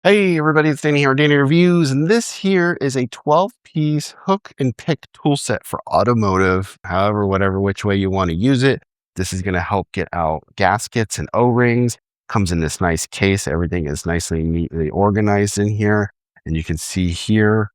Hey everybody, it's Danny here with Danny Reviews, and this here is a 12-piece hook and pick tool set for automotive, however, whatever, which way you want to use it. This is going to help get out gaskets and O-rings. Comes in this nice case. Everything is nicely, neatly organized in here. And you can see here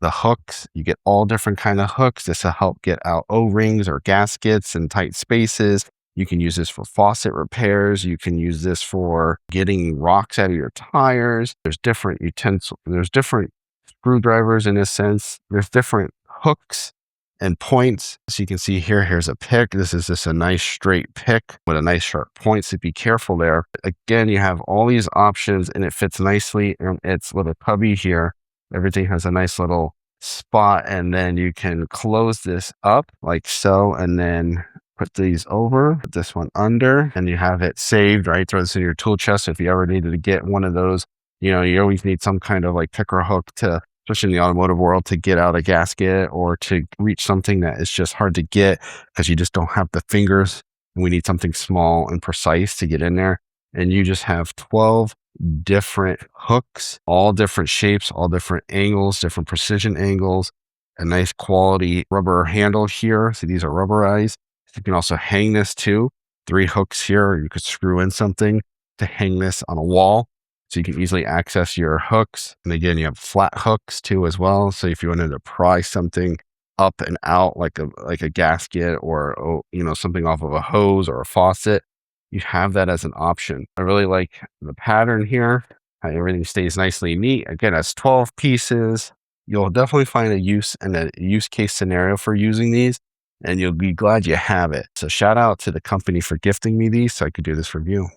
the hooks. You get all different kind of hooks. This will help get out O-rings or gaskets in tight spaces. You can use this for faucet repairs. You can use this for getting rocks out of your tires. There's different utensils. There's different screwdrivers in a sense. There's different hooks and points. So you can see here, here's a pick. This is just a nice straight pick with a nice sharp point. So be careful there. Again, you have all these options and it fits nicely. And it's with a cubby here. Everything has a nice little spot, and then you can close this up like so, and then put these over, put this one under, and you have it saved, right? Throw this in your tool chest. If you ever needed to get one of those, you always need some kind of like pick or hook to, especially in the automotive world, to get out a gasket or to reach something that is just hard to get because you just don't have the fingers. And we need something small and precise to get in there. And you just have 12 different hooks, all different shapes, all different angles, different precision angles, a nice quality rubber handle here. So these are rubberized. You can also hang this too. 3 hooks here. You could screw in something to hang this on a wall. So you can easily access your hooks. And again, you have flat hooks too as well. So if you wanted to pry something up and out like a gasket or something off of a hose or a faucet, you have that as an option. I really like the pattern here. How everything stays nicely neat. Again, it's 12 pieces. You'll definitely find a use and a use case scenario for using these, and you'll be glad you have it. So shout out to the company for gifting me these so I could do this review.